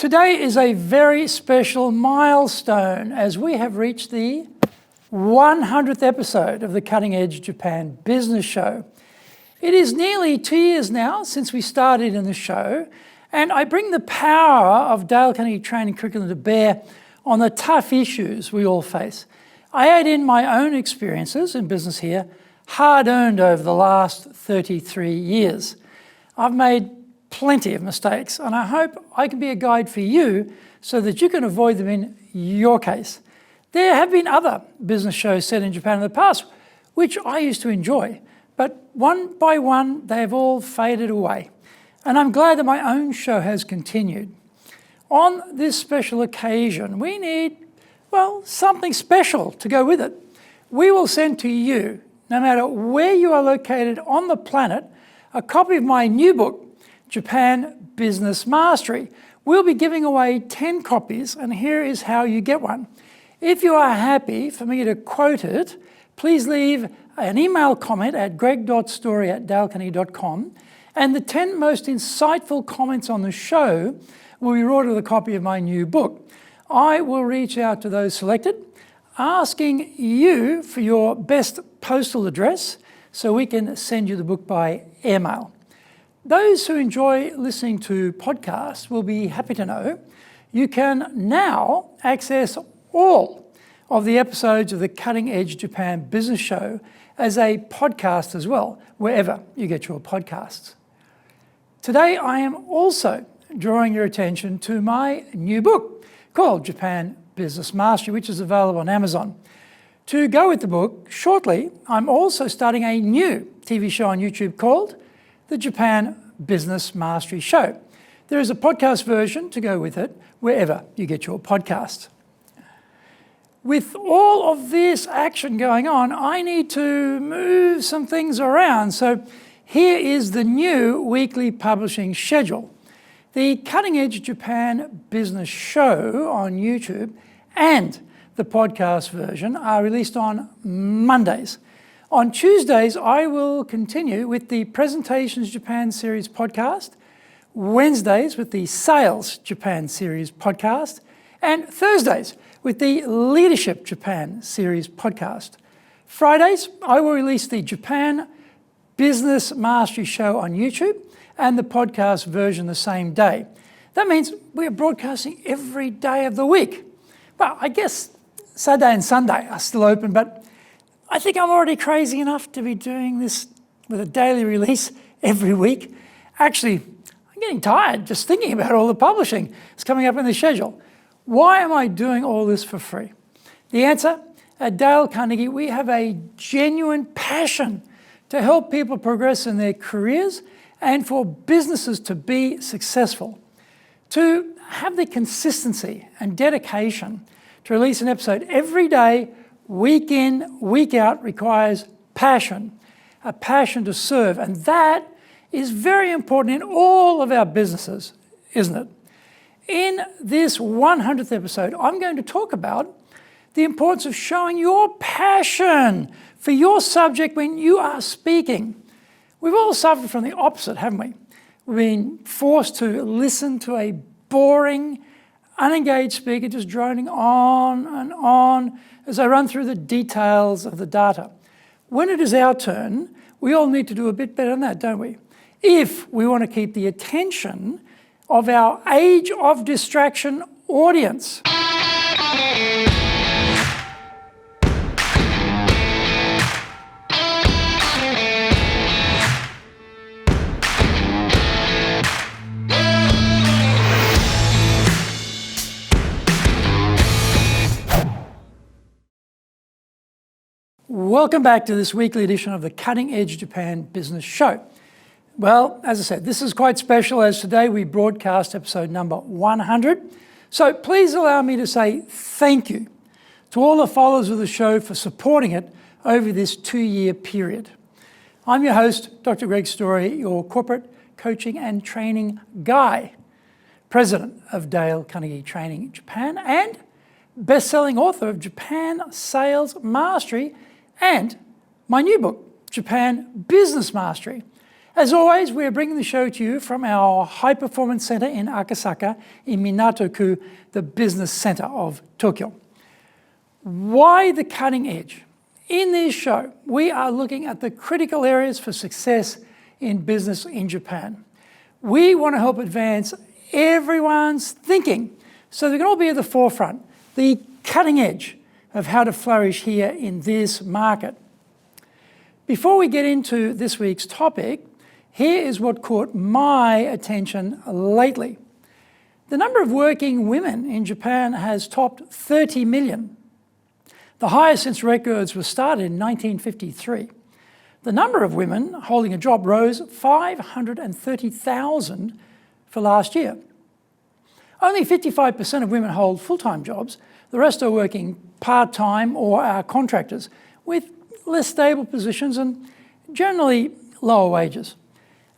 Today is a very special milestone as we have reached the 100th episode of the Cutting Edge Japan Business Show. It is nearly 2 years now since we started in the show, and I bring the power of Dale Carnegie training curriculum to bear on the tough issues we all face. I add in my own experiences in business here, hard-earned over the last 33 years. I've made plenty of mistakes, and I hope I can be a guide for you so that you can avoid them in your case. There have been other business shows set in Japan in the past, which I used to enjoy, but one by one, they have all faded away. And I'm glad that my own show has continued. On this special occasion, we need, well, something special to go with it. We will send to you, no matter where you are located on the planet, a copy of my new book, Japan Business Mastery. We'll be giving away 10 copies, and here is how you get one. If you are happy for me to quote it, please leave an email comment at greg.story@dalecarnegie.com, and the 10 most insightful comments on the show will be brought with a copy of my new book. I will reach out to those selected, asking you for your best postal address so we can send you the book by airmail. Those who enjoy listening to podcasts will be happy to know you can now access all of the episodes of the Cutting Edge Japan Business Show as a podcast as well, wherever you get your podcasts. Today, I am also drawing your attention to my new book called Japan Business Mastery, which is available on Amazon. To go with the book, shortly, I'm also starting a new TV show on YouTube called the Japan Business Mastery Show. There is a podcast version to go with it wherever you get your podcast. With all of this action going on, I need to move some things around. So here is the new weekly publishing schedule. The Cutting Edge Japan Business Show on YouTube and the podcast version are released on Mondays. On Tuesdays, I will continue with the Presentations Japan Series podcast, Wednesdays with the Sales Japan Series podcast, and Thursdays with the Leadership Japan Series podcast. Fridays, I will release the Japan Business Mastery Show on YouTube and the podcast version the same day. That means we are broadcasting every day of the week. Well, I guess Saturday and Sunday are still open, but I think I'm already crazy enough to be doing this with a daily release every week. Actually, I'm getting tired just thinking about all the publishing that's coming up in the schedule. Why am I doing all this for free? The answer, at Dale Carnegie, we have a genuine passion to help people progress in their careers and for businesses to be successful. To have the consistency and dedication to release an episode every day, week in, week out, requires passion, a passion to serve. And that is very important in all of our businesses, isn't it? In this 100th episode, I'm going to talk about the importance of showing your passion for your subject when you are speaking. We've all suffered from the opposite, haven't we? We've been forced to listen to a boring, unengaged speaker just droning on as I run through the details of the data. When it is our turn, we all need to do a bit better than that, don't we? If we want to keep the attention of our age of distraction audience. Welcome back to this weekly edition of the Cutting Edge Japan Business Show. Well, as I said, this is quite special as today we broadcast episode number 100. So please allow me to say thank you to all the followers of the show for supporting it over this 2-year period. I'm your host, Dr. Greg Story, your corporate coaching and training guy, president of Dale Carnegie Training Japan, and best-selling author of Japan Sales Mastery and my new book, Japan Business Mastery. As always, we are bringing the show to you from our High Performance Center in Akasaka in Minato-ku, the business center of Tokyo. Why the cutting edge? In this show, we are looking at the critical areas for success in business in Japan. We want to help advance everyone's thinking so they can all be at the forefront, the cutting edge of how to flourish here in this market. Before we get into this week's topic, here is what caught my attention lately. The number of working women in Japan has topped 30 million. The highest since records were started in 1953. The number of women holding a job rose 530,000 for last year. Only 55% of women hold full-time jobs. The rest are working part-time or are contractors with less stable positions and generally lower wages.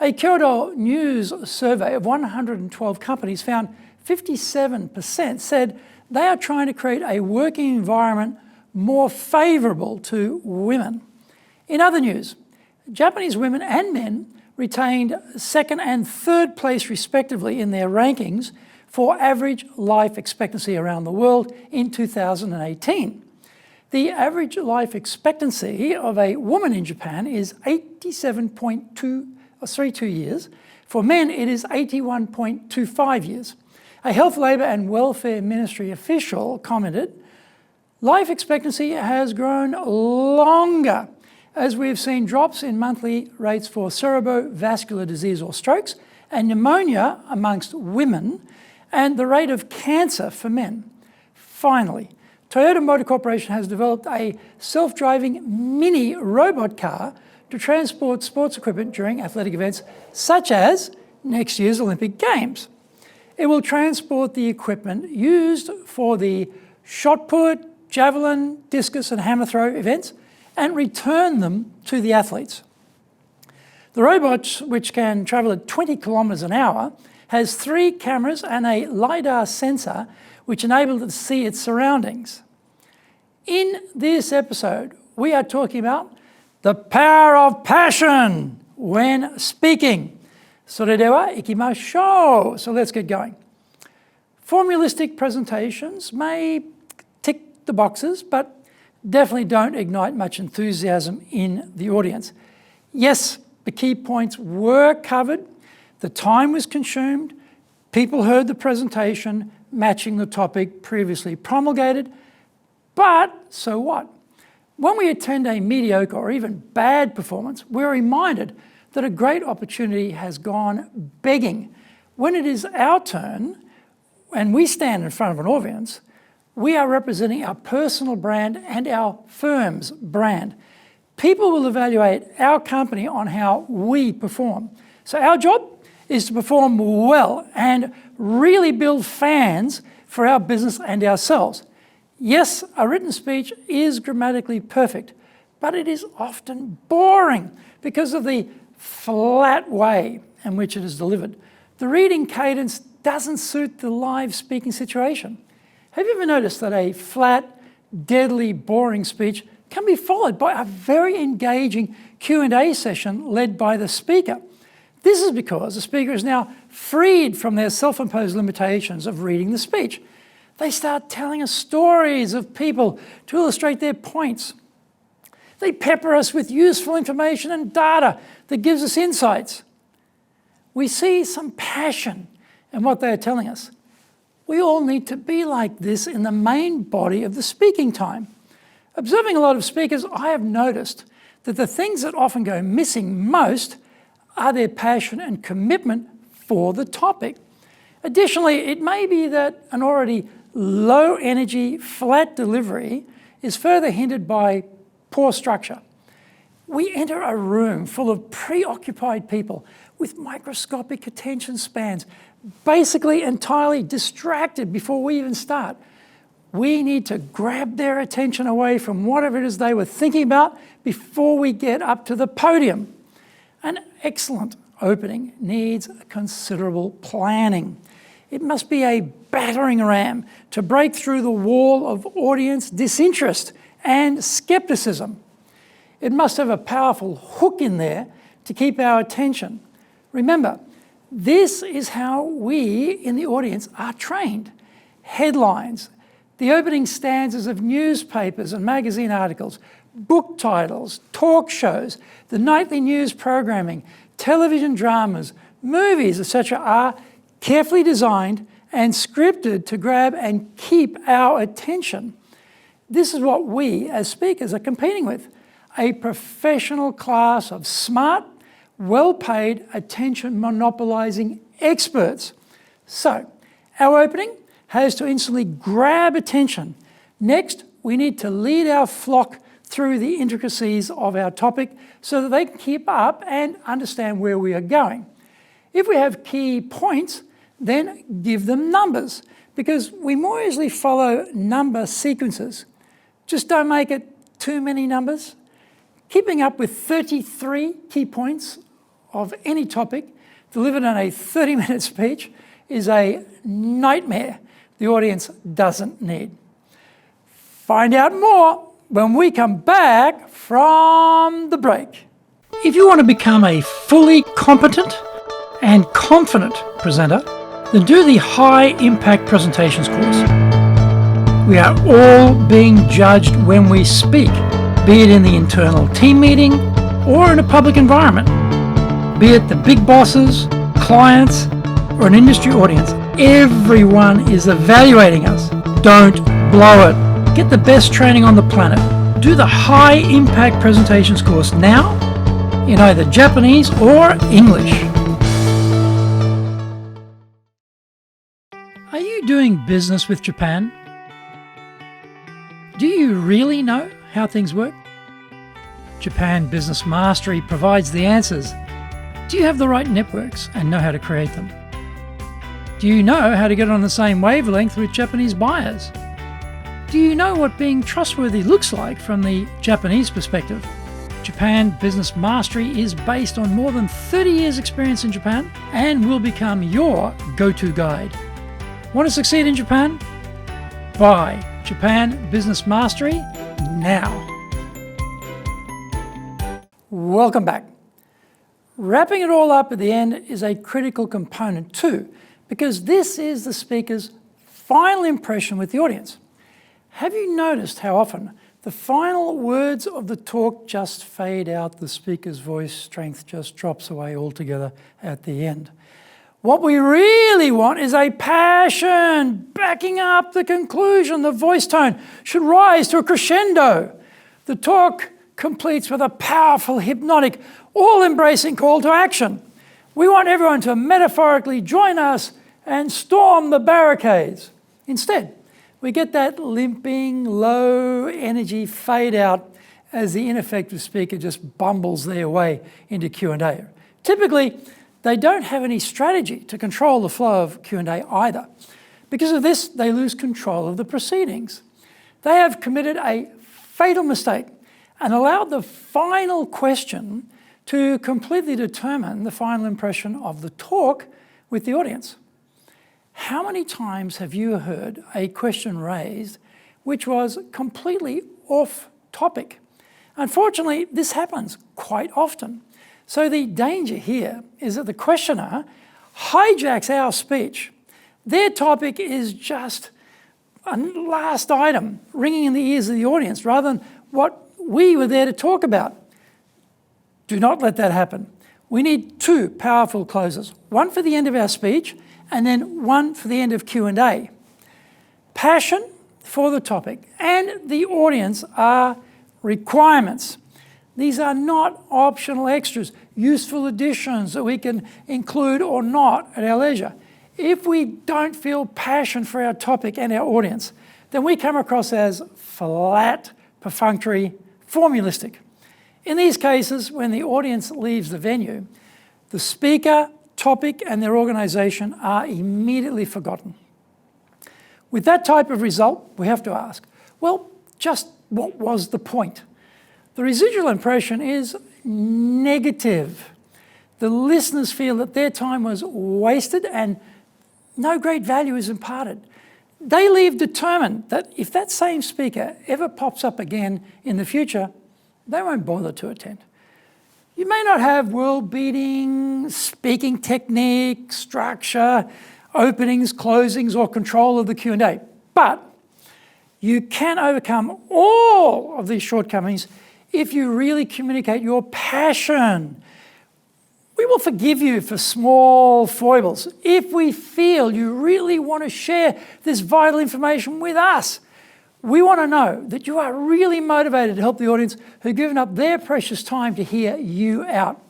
A Kyodo News survey of 112 companies found 57% said they are trying to create a working environment more favourable to women. In other news, Japanese women and men retained second and third place respectively in their rankings for average life expectancy around the world in 2018. The average life expectancy of a woman in Japan is 87.32 years. For men, it is 81.25 years. A Health, Labour and Welfare Ministry official commented, "Life expectancy has grown longer as we've seen drops in monthly rates for cerebrovascular disease or strokes and pneumonia amongst women and the rate of cancer for men." Finally, Toyota Motor Corporation has developed a self-driving mini robot car to transport sports equipment during athletic events such as next year's Olympic Games. It will transport the equipment used for the shot put, javelin, discus and hammer throw events and return them to the athletes. The robot, which can travel at 20 kilometres an hour, has 3 cameras and a LiDAR sensor which enable it to see its surroundings. In this episode, we are talking about the power of passion when speaking. それでは行きましょう. So let's get going. Formulistic presentations may tick the boxes, but definitely don't ignite much enthusiasm in the audience. Yes, the key points were covered, the time was consumed, people heard the presentation matching the topic previously promulgated, but so what? When we attend a mediocre or even bad performance, we're reminded that a great opportunity has gone begging. When it is our turn and we stand in front of an audience, we are representing our personal brand and our firm's brand. People will evaluate our company on how we perform. So our job is to perform well and really build fans for our business and ourselves. Yes, a written speech is grammatically perfect, but it is often boring because of the flat way in which it is delivered. The reading cadence doesn't suit the live speaking situation. Have you ever noticed that a flat, deadly, boring speech can be followed by a very engaging Q&A session led by the speaker? This is because the speaker is now freed from their self-imposed limitations of reading the speech. They start telling us stories of people to illustrate their points. They pepper us with useful information and data that gives us insights. We see some passion in what they are telling us. We all need to be like this in the main body of the speaking time. Observing a lot of speakers, I have noticed that the things that often go missing most are their passion and commitment for the topic. Additionally, it may be that an already low energy, flat delivery is further hindered by poor structure. We enter a room full of preoccupied people with microscopic attention spans, basically entirely distracted before we even start. We need to grab their attention away from whatever it is they were thinking about before we get up to the podium. An excellent opening needs considerable planning. It must be a battering ram to break through the wall of audience disinterest and skepticism. It must have a powerful hook in there to keep our attention. Remember, this is how we in the audience are trained. Headlines, the opening stanzas of newspapers and magazine articles, book titles, talk shows, the nightly news programming, television dramas, movies, etc. are carefully designed and scripted to grab and keep our attention. This is what we as speakers are competing with, a professional class of smart, well-paid, attention monopolizing experts. So, our opening has to instantly grab attention. Next, we need to lead our flock through the intricacies of our topic so that they can keep up and understand where we are going. If we have key points, then give them numbers, because we more easily follow number sequences. Just don't make it too many numbers. Keeping up with 33 key points of any topic delivered in a 30-minute speech is a nightmare the audience doesn't need. Find out more when we come back from the break. If you want to become a fully competent and confident presenter, then do the High Impact Presentations course. We are all being judged when we speak, be it in the internal team meeting or in a public environment. Be it the big bosses, clients, or an industry audience, everyone is evaluating us. Don't blow it. Get the best training on the planet. Do the High Impact Presentations course now in either Japanese or English. Are you doing business with Japan? Do you really know how things work? Japan Business Mastery provides the answers. Do you have the right networks and know how to create them? Do you know how to get on the same wavelength with Japanese buyers? Do you know what being trustworthy looks like from the Japanese perspective? Japan Business Mastery is based on more than 30 years' experience in Japan and will become your go-to guide. Want to succeed in Japan? Buy Japan Business Mastery now. Welcome back. Wrapping it all up at the end is a critical component too, because this is the speaker's final impression with the audience. Have you noticed how often the final words of the talk just fade out, the speaker's voice strength just drops away altogether at the end? What we really want is a passion backing up the conclusion. The voice tone should rise to a crescendo. The talk completes with a powerful, hypnotic, all-embracing call to action. We want everyone to metaphorically join us and storm the barricades. Instead, we get that limping, low-energy fade-out as the ineffective speaker just bumbles their way into Q&A. Typically, they don't have any strategy to control the flow of Q&A either. Because of this, they lose control of the proceedings. They have committed a fatal mistake and allowed the final question to completely determine the final impression of the talk with the audience. How many times have you heard a question raised which was completely off topic? Unfortunately, this happens quite often. So the danger here is that the questioner hijacks our speech. Their topic is just a last item ringing in the ears of the audience rather than what we were there to talk about. Do not let that happen. We need two powerful closes, one for the end of our speech and then one for the end of Q&A. Passion for the topic and the audience are requirements. These are not optional extras, useful additions that we can include or not at our leisure. If we don't feel passion for our topic and our audience, then we come across as flat, perfunctory, formulistic. In these cases, when the audience leaves the venue, the speaker, topic, and their organisation are immediately forgotten. With that type of result, we have to ask, well, just what was the point? The residual impression is negative. The listeners feel that their time was wasted and no great value is imparted. They leave determined that if that same speaker ever pops up again in the future, they won't bother to attend. You may not have world-beating speaking technique, structure, openings, closings, or control of the Q&A, but you can overcome all of these shortcomings if you really communicate your passion. We will forgive you for small foibles if we feel you really want to share this vital information with us. We want to know that you are really motivated to help the audience who've given up their precious time to hear you out.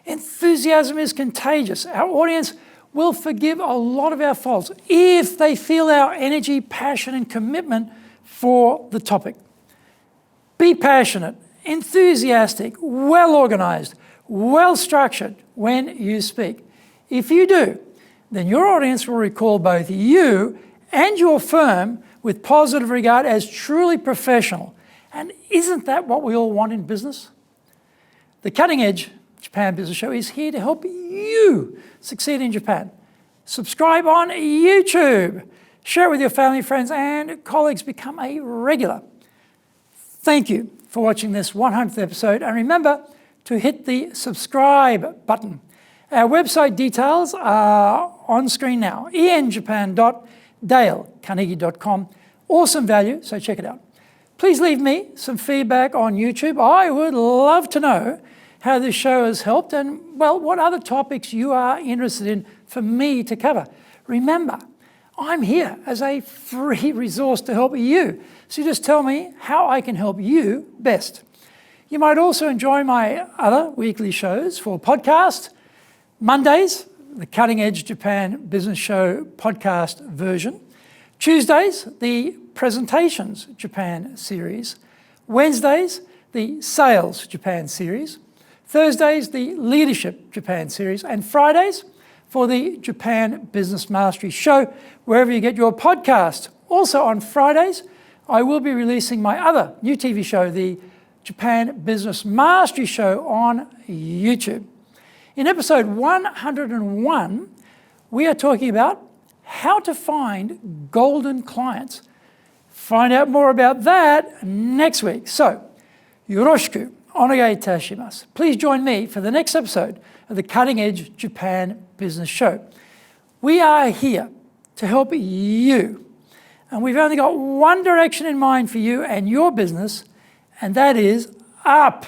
Enthusiasm is contagious. Our audience will forgive a lot of our faults if they feel our energy, passion, and commitment for the topic. Be passionate, enthusiastic, well-organized, well-structured when you speak. If you do, then your audience will recall both you and your firm with positive regard as truly professional. And isn't that what we all want in business? The Cutting Edge Japan Business Show is here to help you succeed in Japan. Subscribe on YouTube. Share it with your family, friends, and colleagues. Become a regular. Thank you for watching this 100th episode. And remember to hit the subscribe button. Our website details are on screen now. enjapan.dalecarnegie.com. Awesome value, so check it out. Please leave me some feedback on YouTube. I would love to know how this show has helped and, well, what other topics you are interested in for me to cover. Remember, I'm here as a free resource to help you. So just tell me how I can help you best. You might also enjoy my other weekly shows for podcast. Mondays, the Cutting Edge Japan Business Show podcast version. Tuesdays, the Presentations Japan series. Wednesdays, the Sales Japan series. Thursdays, the Leadership Japan series. And Fridays, for the Japan Business Mastery Show, wherever you get your podcast. Also on Fridays, I will be releasing my other new TV show, the Japan Business Mastery Show on YouTube. In episode 101, we are talking about how to find golden clients. Find out more about that next week. So, yoroshiku onegai itashimasu. Please join me for the next episode of the Cutting Edge Japan Business Show. We are here to help you. And we've only got one direction in mind for you and your business, and that is up.